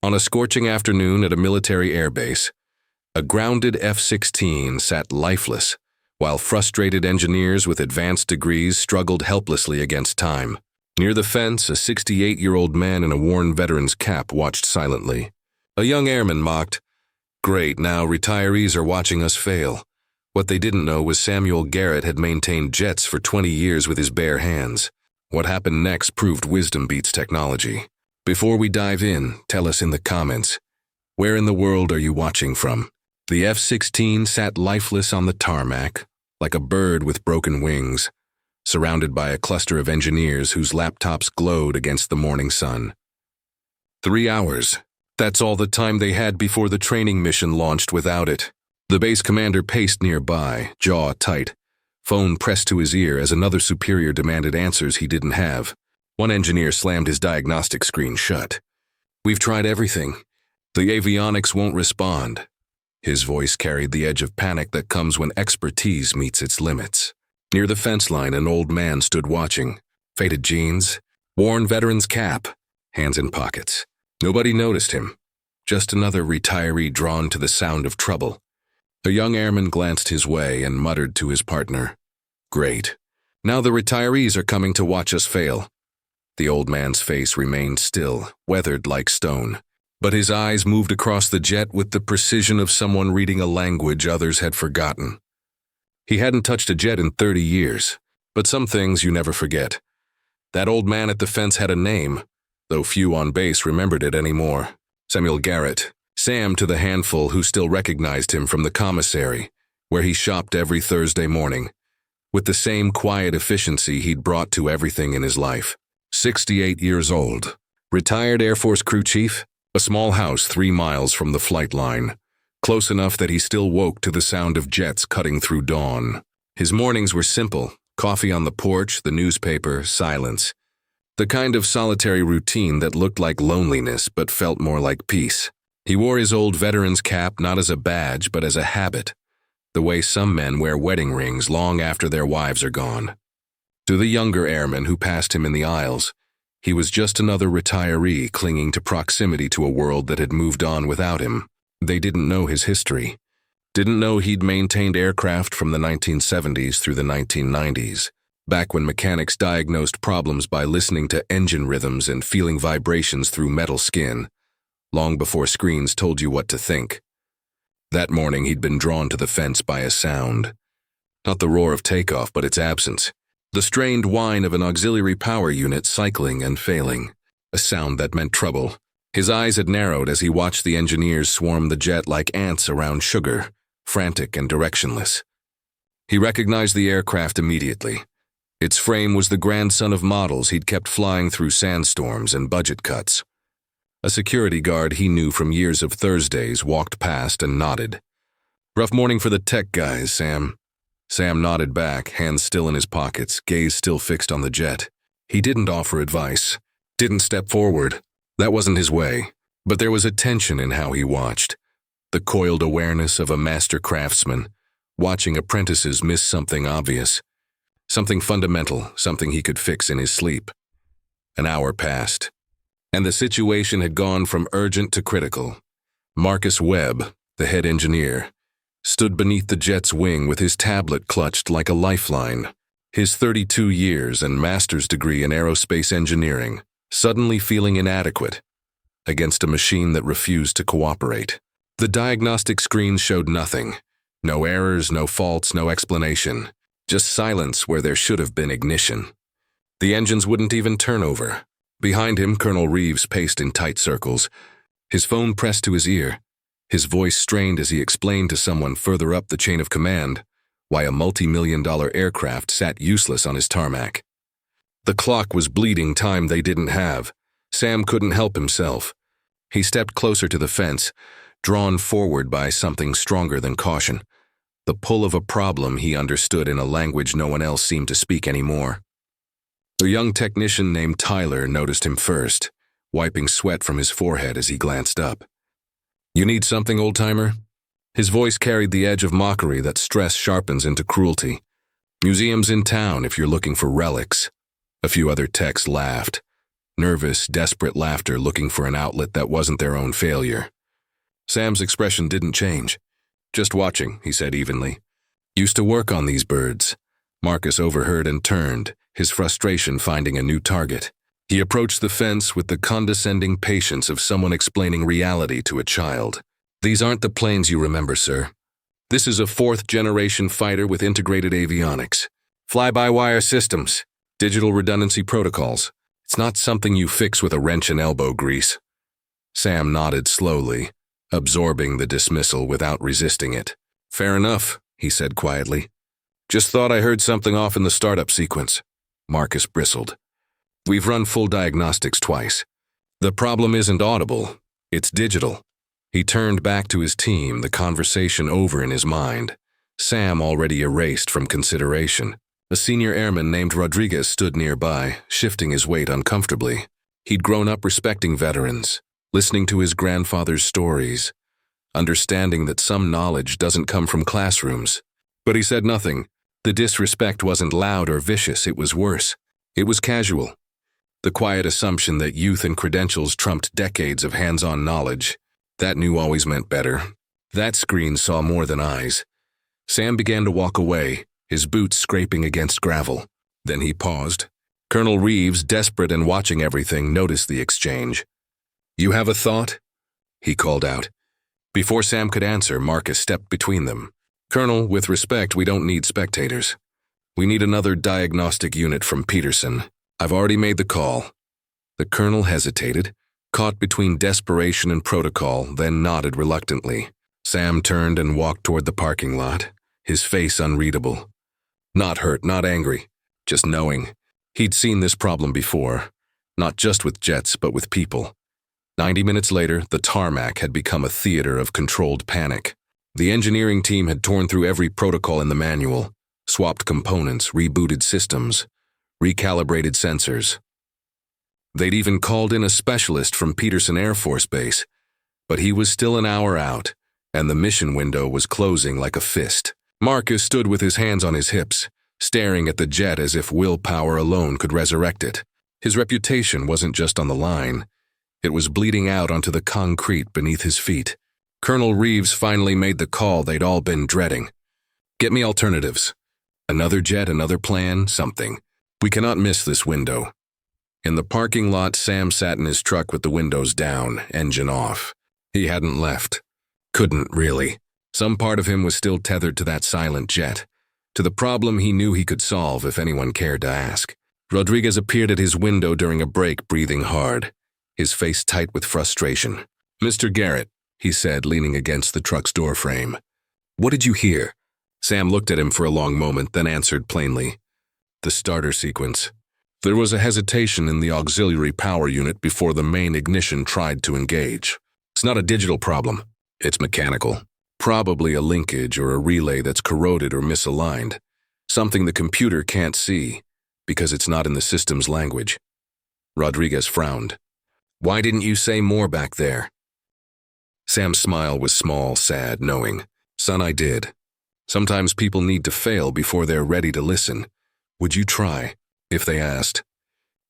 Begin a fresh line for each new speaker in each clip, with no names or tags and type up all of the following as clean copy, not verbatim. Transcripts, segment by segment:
On a scorching afternoon at a military airbase, a grounded F-16 sat lifeless, while frustrated engineers with advanced degrees struggled helplessly against time. Near the fence, a 68-year-old man in a worn veteran's cap watched silently. A young airman mocked, "Great, now retirees are watching us fail." What they didn't know was Samuel Garrett had maintained jets for 20 years with his bare hands. What happened next proved wisdom beats technology. Before we dive in, tell us in the comments, where in the world are you watching from? The F-16 sat lifeless on the tarmac, like a bird with broken wings, surrounded by a cluster of engineers whose laptops glowed against the morning sun. 3 hours. That's all the time they had before the training mission launched without it. The base commander paced nearby, jaw tight, phone pressed to his ear as another superior demanded answers he didn't have. One engineer slammed his diagnostic screen shut. "We've tried everything. The avionics won't respond." His voice carried the edge of panic that comes when expertise meets its limits. Near the fence line, an old man stood watching. Faded jeans, worn veteran's cap, hands in pockets. Nobody noticed him. Just another retiree drawn to the sound of trouble. A young airman glanced his way and muttered to his partner, "Great. Now the retirees are coming to watch us fail." The old man's face remained still, weathered like stone, but his eyes moved across the jet with the precision of someone reading a language others had forgotten. He hadn't touched a jet in 30 years, but some things you never forget. That old man at the fence had a name, though few on base remembered it anymore. Samuel Garrett. Sam to the handful who still recognized him from the commissary, where he shopped every Thursday morning, with the same quiet efficiency he'd brought to everything in his life. 68 years old, retired Air Force crew chief, a small house 3 miles from the flight line, close enough that he still woke to the sound of jets cutting through dawn. His mornings were simple, coffee on the porch, the newspaper, silence. The kind of solitary routine that looked like loneliness but felt more like peace. He wore his old veteran's cap not as a badge but as a habit, the way some men wear wedding rings long after their wives are gone. To the younger airmen who passed him in the aisles, he was just another retiree clinging to proximity to a world that had moved on without him. They didn't know his history, didn't know he'd maintained aircraft from the 1970s through the 1990s, back when mechanics diagnosed problems by listening to engine rhythms and feeling vibrations through metal skin, long before screens told you what to think. That morning he'd been drawn to the fence by a sound. Not the roar of takeoff, but its absence. The strained whine of an auxiliary power unit cycling and failing. A sound that meant trouble. His eyes had narrowed as he watched the engineers swarm the jet like ants around sugar, frantic and directionless. He recognized the aircraft immediately. Its frame was the grandson of models he'd kept flying through sandstorms and budget cuts. A security guard he knew from years of Thursdays walked past and nodded. "Rough morning for the tech guys, Sam." Sam nodded back, hands still in his pockets, gaze still fixed on the jet. He didn't offer advice, didn't step forward. That wasn't his way. But there was a tension in how he watched. The coiled awareness of a master craftsman, watching apprentices miss something obvious. Something fundamental, something he could fix in his sleep. An hour passed, and the situation had gone from urgent to critical. Marcus Webb, the head engineer, stood beneath the jet's wing with his tablet clutched like a lifeline. His 32 years and master's degree in aerospace engineering, suddenly feeling inadequate against a machine that refused to cooperate. The diagnostic screen showed nothing. No errors, no faults, no explanation. Just silence where there should have been ignition. The engines wouldn't even turn over. Behind him, Colonel Reeves paced in tight circles, his phone pressed to his ear, his voice strained as he explained to someone further up the chain of command why a multi-million-dollar aircraft sat useless on his tarmac. The clock was bleeding time they didn't have. Sam couldn't help himself. He stepped closer to the fence, drawn forward by something stronger than caution. The pull of a problem he understood in a language no one else seemed to speak anymore. A young technician named Tyler noticed him first, wiping sweat from his forehead as he glanced up. "You need something, old-timer?" His voice carried the edge of mockery that stress sharpens into cruelty. "Museums in town if you're looking for relics." A few other techs laughed. nervous, desperate laughter looking for an outlet that wasn't their own failure. Sam's expression didn't change. "Just watching," he said evenly. "Used to work on these birds." Marcus overheard and turned, his frustration finding a new target. He approached the fence with the condescending patience of someone explaining reality to a child. "These aren't the planes you remember, sir. This is a fourth-generation fighter with integrated avionics. Fly-by-wire systems, digital redundancy protocols. It's not something you fix with a wrench and elbow grease." Sam nodded slowly, absorbing the dismissal without resisting it. "Fair enough," he said quietly. "Just thought I heard something off in the startup sequence." Marcus bristled. "We've run full diagnostics twice. The problem isn't audible, it's digital." He turned back to his team, the conversation over in his mind. Sam already erased from consideration. A senior airman named Rodriguez stood nearby, shifting his weight uncomfortably. He'd grown up respecting veterans, listening to his grandfather's stories, understanding that some knowledge doesn't come from classrooms. But he said nothing. The disrespect wasn't loud or vicious, it was worse. It was casual. The quiet assumption that youth and credentials trumped decades of hands-on knowledge. That knew always meant better. That screen saw more than eyes. Sam began to walk away, his boots scraping against gravel. Then he paused. Colonel Reeves, desperate and watching everything, noticed the exchange. "You have a thought?" he called out. Before Sam could answer, Marcus stepped between them. "Colonel, with respect, we don't need spectators. We need another diagnostic unit from Peterson. I've already made the call." The colonel hesitated, caught between desperation and protocol, then nodded reluctantly. Sam turned and walked toward the parking lot, his face unreadable. Not hurt, not angry, just knowing. He'd seen this problem before, not just with jets, but with people. 90 minutes later, the tarmac had become a theater of controlled panic. The engineering team had torn through every protocol in the manual, swapped components, rebooted systems, recalibrated sensors. They'd even called in a specialist from Peterson Air Force Base, but he was still an hour out, and the mission window was closing like a fist. Marcus stood with his hands on his hips, staring at the jet as if willpower alone could resurrect it. His reputation wasn't just on the line. It was bleeding out onto the concrete beneath his feet. Colonel Reeves finally made the call they'd all been dreading. "Get me alternatives. Another jet, another plan, something. We cannot miss this window." In the parking lot, Sam sat in his truck with the windows down, engine off. He hadn't left. Couldn't, really. Some part of him was still tethered to that silent jet, to the problem he knew he could solve if anyone cared to ask. Rodriguez appeared at his window during a break, breathing hard, his face tight with frustration. "Mr. Garrett," he said, leaning against the truck's doorframe. "What did you hear?" Sam looked at him for a long moment, then answered plainly. "The starter sequence. There was a hesitation in the auxiliary power unit before the main ignition tried to engage. It's not a digital problem. It's mechanical. Probably a linkage or a relay that's corroded or misaligned. Something the computer can't see, because it's not in the system's language." Rodriguez frowned. "Why didn't you say more back there?" Sam's smile was small, sad, knowing. "Son, I did. Sometimes people need to fail before they're ready to listen. Would you try, if they asked?"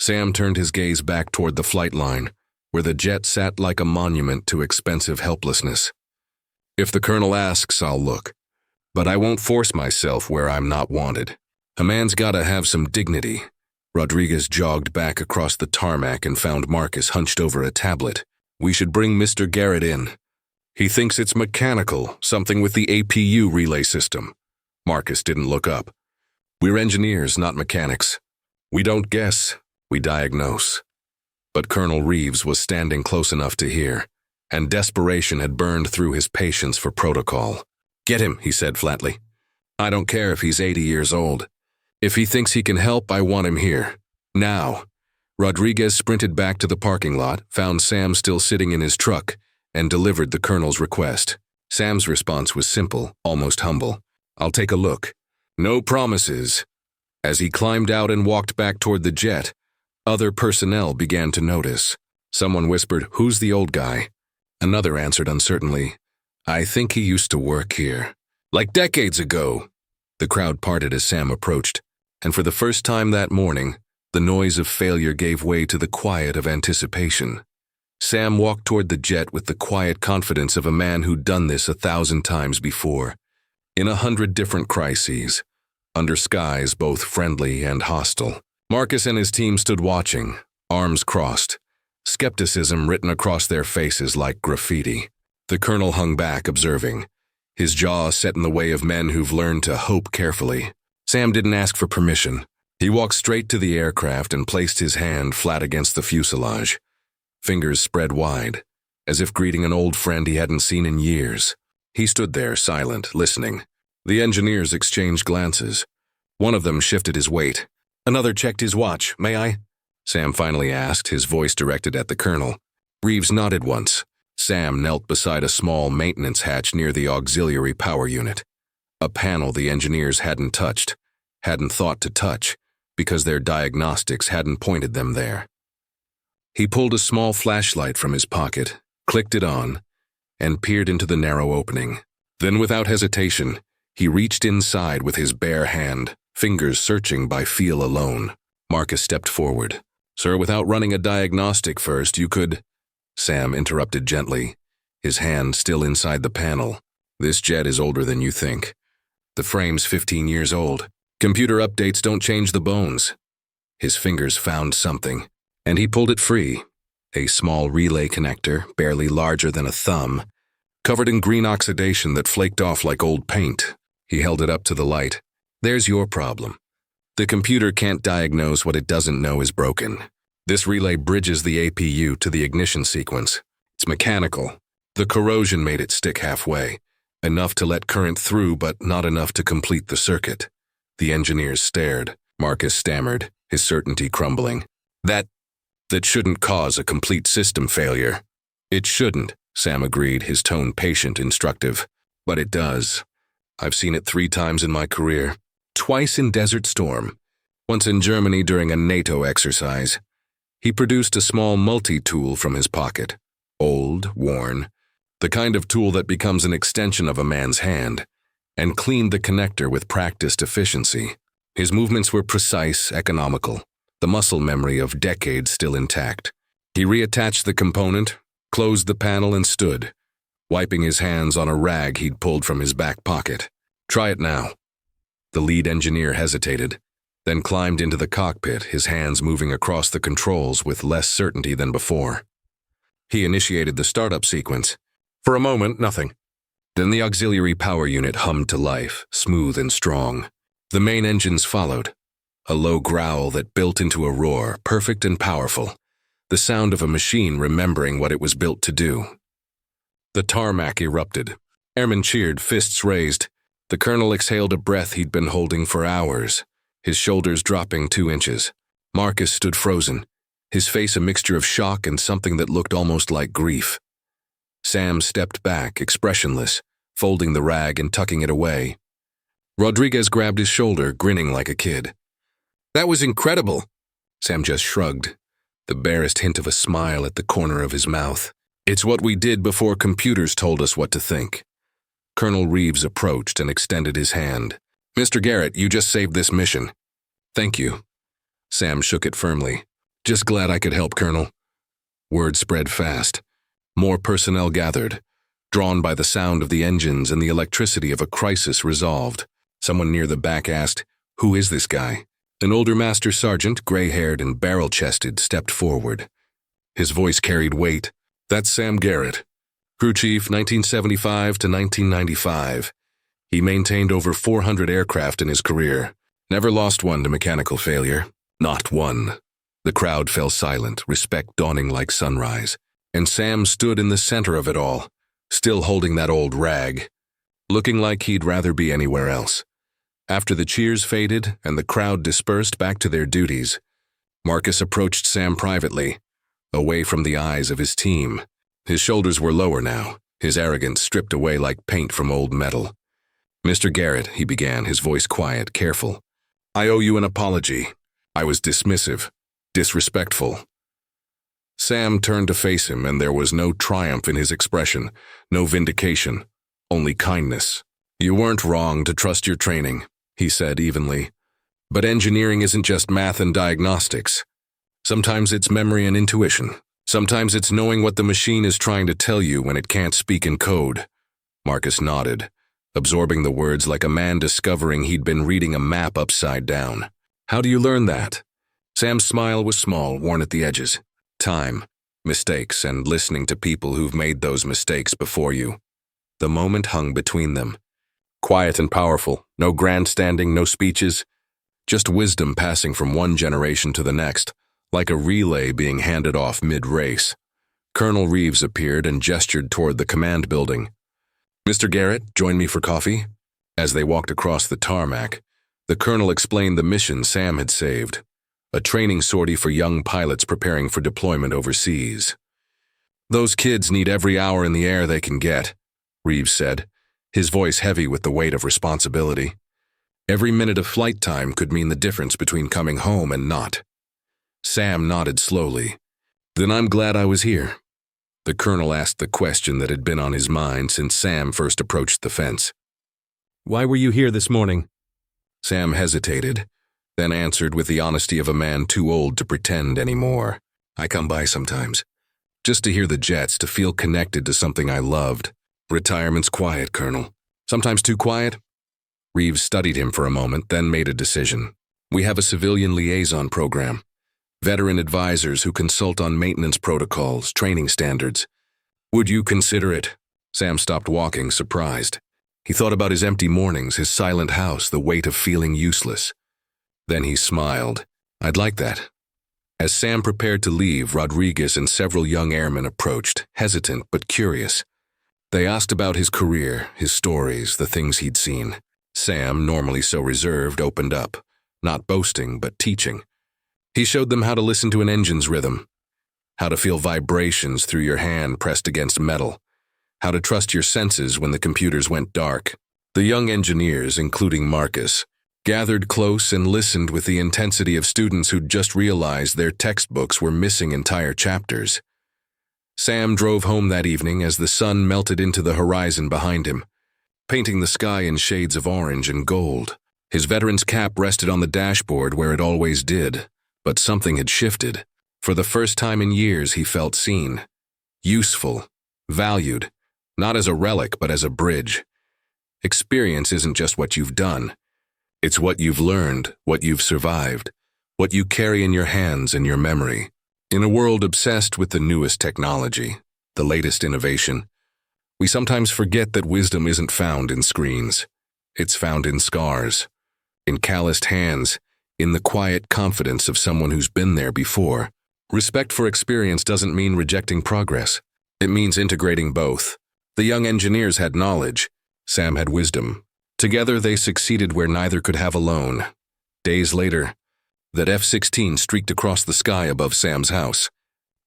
Sam turned his gaze back toward the flight line, where the jet sat like a monument to expensive helplessness. "If the colonel asks, I'll look. But I won't force myself where I'm not wanted. A man's gotta have some dignity." Rodriguez jogged back across the tarmac and found Marcus hunched over a tablet. "We should bring Mr. Garrett in. He thinks it's mechanical, something with the APU relay system." Marcus didn't look up. "We're engineers, not mechanics. We don't guess, we diagnose." But Colonel Reeves was standing close enough to hear, and desperation had burned through his patience for protocol. "Get him," he said flatly. "I don't care if he's 80 years old. If he thinks he can help, I want him here. Now." Rodriguez sprinted back to the parking lot, found Sam still sitting in his truck, and delivered the colonel's request. Sam's response was simple, almost humble. "I'll take a look. No promises." As he climbed out and walked back toward the jet, other personnel began to notice. Someone whispered, "Who's the old guy?" Another answered uncertainly, "I think he used to work here." "Like decades ago." The crowd parted as Sam approached, and for the first time that morning, The noise of failure gave way to the quiet of anticipation. Sam walked toward the jet with the quiet confidence of a man who'd done this 1,000 times before, in 100 different crises, under skies both friendly and hostile. Marcus and his team stood watching, arms crossed, skepticism written across their faces like graffiti. The colonel hung back, observing, his jaw set in the way of men who've learned to hope carefully. Sam didn't ask for permission. He walked straight to the aircraft and placed his hand flat against the fuselage, fingers spread wide, as if greeting an old friend he hadn't seen in years. He stood there, silent, listening. The engineers exchanged glances. One of them shifted his weight. Another checked his watch. "May I?" Sam finally asked, his voice directed at the colonel. Reeves nodded once. Sam knelt beside a small maintenance hatch near the auxiliary power unit, a panel the engineers hadn't touched, hadn't thought to touch, because their diagnostics hadn't pointed them there. He pulled a small flashlight from his pocket, clicked it on, and peered into the narrow opening. Then, without hesitation, he reached inside with his bare hand, fingers searching by feel alone. Marcus stepped forward. "Sir, without running a diagnostic first, you could—" Sam interrupted gently, his hand still inside the panel. "This jet is older than you think. The frame's 15 years old. Computer updates don't change the bones." His fingers found something, and he pulled it free. A small relay connector, barely larger than a thumb, covered in green oxidation that flaked off like old paint. He held it up to the light. "There's your problem. The computer can't diagnose what it doesn't know is broken. This relay bridges the APU to the ignition sequence. It's mechanical. The corrosion made it stick halfway, enough to let current through but not enough to complete the circuit." The engineers stared. Marcus stammered, his certainty crumbling. That shouldn't cause a complete system failure." "It shouldn't," Sam agreed, his tone patient, instructive. "But it does. I've seen it 3 times in my career. Twice in Desert Storm. Once in Germany during a NATO exercise." He produced a small multi-tool from his pocket. Old, worn, the kind of tool that becomes an extension of a man's hand, and cleaned the connector with practiced efficiency. His movements were precise, economical, the muscle memory of decades still intact. He reattached the component, closed the panel, and stood, wiping his hands on a rag he'd pulled from his back pocket. "Try it now." The lead engineer hesitated, then climbed into the cockpit, his hands moving across the controls with less certainty than before. He initiated the startup sequence. For a moment, nothing. Then the auxiliary power unit hummed to life, smooth and strong. The main engines followed, a low growl that built into a roar, perfect and powerful, the sound of a machine remembering what it was built to do. The tarmac erupted. Airmen cheered, fists raised. The colonel exhaled a breath he'd been holding for hours, his shoulders dropping 2 inches. Marcus stood frozen, his face a mixture of shock and something that looked almost like grief. Sam stepped back, expressionless, folding the rag and tucking it away. Rodriguez grabbed his shoulder, grinning like a kid. "That was incredible." Sam just shrugged, the barest hint of a smile at the corner of his mouth. "It's what we did before computers told us what to think." Colonel Reeves approached and extended his hand. "Mr. Garrett, you just saved this mission." "Thank you." Sam shook it firmly. "Just glad I could help, Colonel." Word spread fast. More personnel gathered, drawn by the sound of the engines and the electricity of a crisis resolved. Someone near the back asked, "Who is this guy?" An older master sergeant, gray-haired and barrel-chested, stepped forward. His voice carried weight. "That's Sam Garrett, crew chief 1975 to 1995. He maintained over 400 aircraft in his career. Never lost one to mechanical failure. Not one." The crowd fell silent, respect dawning like sunrise. And Sam stood in the center of it all, still holding that old rag, looking like he'd rather be anywhere else. After the cheers faded and the crowd dispersed back to their duties, Marcus approached Sam privately, away from the eyes of his team. His shoulders were lower now, his arrogance stripped away like paint from old metal. "Mr. Garrett," he began, his voice quiet, careful. "I owe you an apology. I was dismissive, disrespectful." Sam turned to face him, and there was no triumph in his expression, no vindication, only kindness. "You weren't wrong to trust your training," he said evenly. But engineering isn't just math and diagnostics. Sometimes it's memory and intuition. Sometimes it's knowing what the machine is trying to tell you when it can't speak in code. Marcus nodded, absorbing the words like a man discovering he'd been reading a map upside down. How do you learn that? Sam's smile was small, worn at the edges. Time, mistakes, and listening to people who've made those mistakes before you. The moment hung between them. Quiet and powerful, no grandstanding, no speeches, just wisdom passing from one generation to the next, like a relay being handed off mid-race. Colonel Reeves appeared and gestured toward the command building. "Mr. Garrett, join me for coffee?" As they walked across the tarmac, the colonel explained the mission Sam had saved, a training sortie for young pilots preparing for deployment overseas. "Those kids need every hour in the air they can get," Reeves said, his voice heavy with the weight of responsibility. Every minute of flight time could mean the difference between coming home and not. Sam nodded slowly. "Then I'm glad I was here." The colonel asked the question that had been on his mind since Sam first approached the fence. "Why were you here this morning?" Sam hesitated, then answered with the honesty of a man too old to pretend anymore. "I come by sometimes, just to hear the jets, to feel connected to something I loved. Retirement's quiet, Colonel. Sometimes too quiet." Reeves studied him for a moment, then made a decision. "We have a civilian liaison program. Veteran advisors who consult on maintenance protocols, training standards. Would you consider it?" Sam stopped walking, surprised. He thought about his empty mornings, his silent house, the weight of feeling useless. Then he smiled. "I'd like that." As Sam prepared to leave, Rodriguez and several young airmen approached, hesitant but curious. They asked about his career, his stories, the things he'd seen. Sam, normally so reserved, opened up, not boasting but teaching. He showed them how to listen to an engine's rhythm, how to feel vibrations through your hand pressed against metal, how to trust your senses when the computers went dark. The young engineers, including Marcus, gathered close and listened with the intensity of students who'd just realized their textbooks were missing entire chapters. Sam drove home that evening as the sun melted into the horizon behind him, painting the sky in shades of orange and gold. His veteran's cap rested on the dashboard where it always did, but something had shifted. For the first time in years, he felt seen, useful, valued, not as a relic but as a bridge. Experience isn't just what you've done. It's what you've learned, what you've survived, what you carry in your hands and your memory. In a world obsessed with the newest technology, the latest innovation, we sometimes forget that wisdom isn't found in screens. It's found in scars, in calloused hands, in the quiet confidence of someone who's been there before. Respect for experience doesn't mean rejecting progress. It means integrating both. The young engineers had knowledge. Sam had wisdom. Together they succeeded where neither could have alone. Days later, that F-16 streaked across the sky above Sam's house.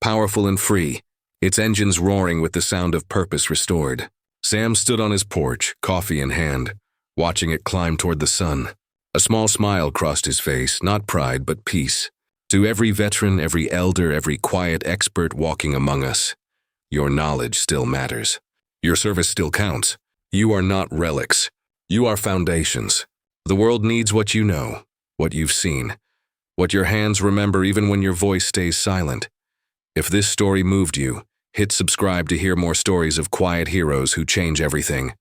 Powerful and free, its engines roaring with the sound of purpose restored. Sam stood on his porch, coffee in hand, watching it climb toward the sun. A small smile crossed his face, not pride but peace. To every veteran, every elder, every quiet expert walking among us, your knowledge still matters. Your service still counts. You are not relics. You are foundations. The world needs what you know, what you've seen, what your hands remember even when your voice stays silent. If this story moved you, hit subscribe to hear more stories of quiet heroes who change everything.